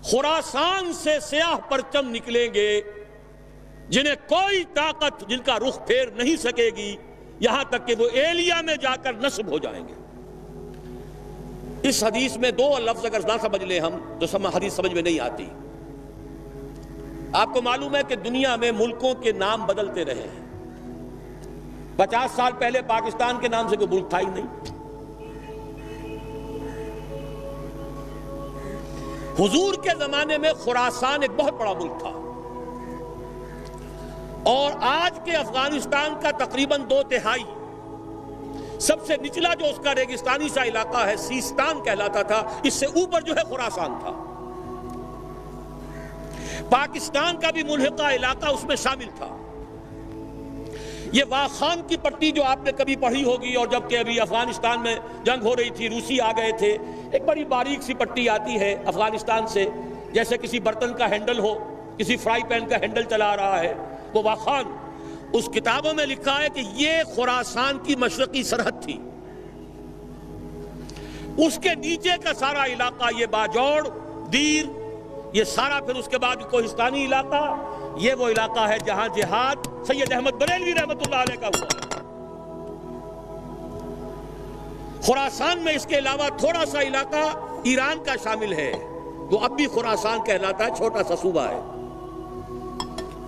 خراسان سے سیاہ پرچم نکلیں گے جنہیں کوئی طاقت جن کا رخ پھیر نہیں سکے گی، یہاں تک کہ وہ ایلیا میں جا کر نصب ہو جائیں گے۔ اس حدیث میں دو لفظ اگر نہ سمجھ لیں ہم تو حدیث سمجھ میں نہیں آتی۔ آپ کو معلوم ہے کہ دنیا میں ملکوں کے نام بدلتے رہے ہیں۔ 50 سال پہلے پاکستان کے نام سے کوئی ملک تھا ہی نہیں۔ حضور کے زمانے میں خراسان ایک بہت بڑا ملک تھا، اور آج کے افغانستان کا تقریباً 2/3 سب سے نچلا جو اس کا ریگستانی سا علاقہ ہے سیستان کہلاتا تھا، اس سے اوپر جو ہے خراسان تھا۔ پاکستان کا بھی ملحقہ علاقہ اس میں شامل تھا۔ یہ واخان کی پٹی جو آپ نے کبھی پڑھی ہوگی، اور جب کہ ابھی افغانستان میں جنگ ہو رہی تھی، روسی آ گئے تھے، ایک بڑی باریک سی پٹی آتی ہے افغانستان سے، جیسے کسی برتن کا ہینڈل ہو، کسی فرائی پین کا ہینڈل چلا رہا ہے، وہ واخان۔ اس کتابوں میں لکھا ہے کہ یہ خراسان کی مشرقی سرحد تھی۔ اس کے نیچے کا سارا علاقہ، یہ باجوڑ، دیر، یہ سارا پھر اس کے بعد کوہستانی علاقہ، یہ وہ علاقہ ہے جہاں جہاد سید احمد بریلوی رحمۃ اللہ علیہ کا ہوا ہے۔ خراسان میں اس کے علاوہ تھوڑا سا علاقہ ایران کا شامل ہے، جو اب بھی خراسان کہلاتا ہے، چھوٹا سا صوبہ ہے۔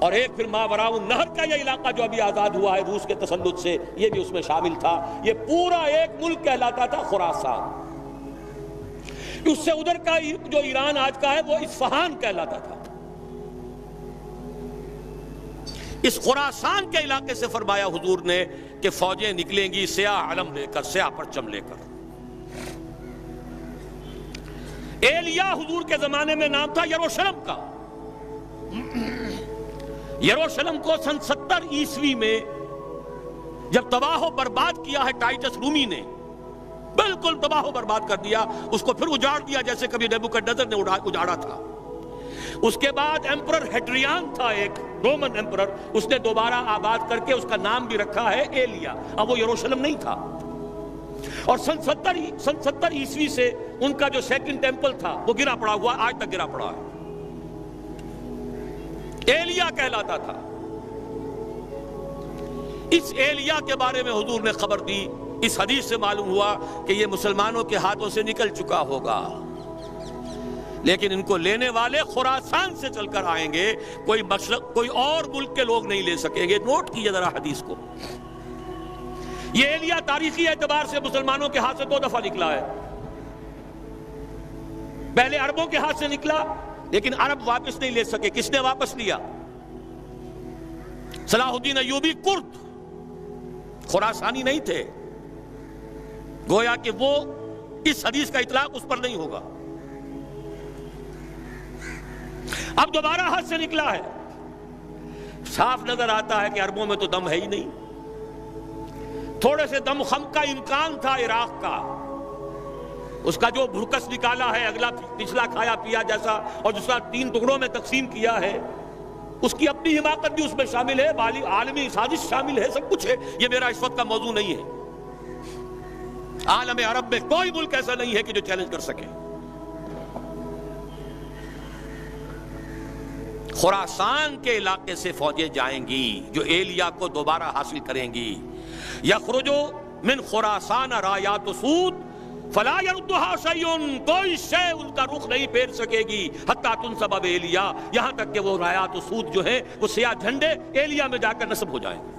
اور ایک پھر ماوراء النہر کا یہ علاقہ جو ابھی آزاد ہوا ہے روس کے تسلط سے، یہ بھی اس میں شامل تھا۔ یہ پورا ایک ملک کہلاتا تھا خراسان۔ اس سے ادھر کا جو ایران آج کا ہے وہ اصفہان کہلاتا تھا۔ اس خراسان کے علاقے سے فرمایا حضور نے کہ فوجیں نکلیں گی سیاہ علم لے کر، سیاہ پرچم لے کر۔ ایلیا حضور کے زمانے میں نام تھا یروشلم کا۔ یروشلم کو سن 70 عیسوی میں جب تباہ و برباد کیا ہے ٹائٹس رومی نے، بالکل تباہ و برباد کر دیا، اس کو پھر اجاڑ دیا جیسے کبھی نیبوکڈنیزر نے اجاڑا تھا۔ اس کے بعد ایمپرر ہیڈریان تھا، ایک رومن ایمپرر، اس نے دوبارہ آباد کر کے اس کا نام بھی رکھا ہے ایلیا۔ اب وہ یروشلم نہیں تھا، اور سن 70 عیسوی سے ان کا جو سیکنڈ ٹیمپل تھا وہ گرا پڑا ہوا، آج تک گرا پڑا ہے، ایلیا کہلاتا تھا۔ اس ایلیا کے بارے میں حضور نے خبر دی۔ اس حدیث سے معلوم ہوا کہ یہ مسلمانوں کے ہاتھوں سے نکل چکا ہوگا، لیکن ان کو لینے والے خراسان سے چل کر آئیں گے، کوئی مشرق، کوئی اور ملک کے لوگ نہیں لے سکیں گے۔ نوٹ کیجئے ذرا حدیث کو۔ یہ ایلیا تاریخی اعتبار سے مسلمانوں کے ہاتھ سے 2 دفعہ نکلا ہے۔ پہلے عربوں کے ہاتھ سے نکلا، لیکن عرب واپس نہیں لے سکے۔ کس نے واپس لیا؟ صلاح الدین ایوبی کرد، خراسانی نہیں تھے۔ گویا کہ وہ اس حدیث کا اطلاق اس پر نہیں ہوگا۔ اب دوبارہ ہاتھ سے نکلا ہے، صاف نظر آتا ہے کہ عربوں میں تو دم ہے ہی نہیں۔ تھوڑے سے دم خم کا امکان تھا عراق کا، اس کا جو بھرکس نکالا ہے، اگلا پچھلا کھایا پیا جیسا، اور دوسرا 3 ٹکڑوں میں تقسیم کیا ہے، اس کی اپنی حماقت بھی اس میں شامل ہے، عالمی سازش شامل ہے، سب کچھ ہے۔ یہ میرا اس وقت کا موضوع نہیں ہے۔ عالم عرب میں کوئی ملک ایسا نہیں ہے کہ جو چیلنج کر سکے۔ خراسان کے علاقے سے فوجیں جائیں گی جو ایلیا کو دوبارہ حاصل کریں گی۔ یخرجو من خراسان رایات سود فلا یردها شیء، کوئی شے ان کا رخ نہیں پھیر سکے گی، حتی تنصب ایلیا، یہاں تک کہ وہ رایات سود جو ہیں وہ سیاہ جھنڈے ایلیا میں جا کر نصب ہو جائیں گے۔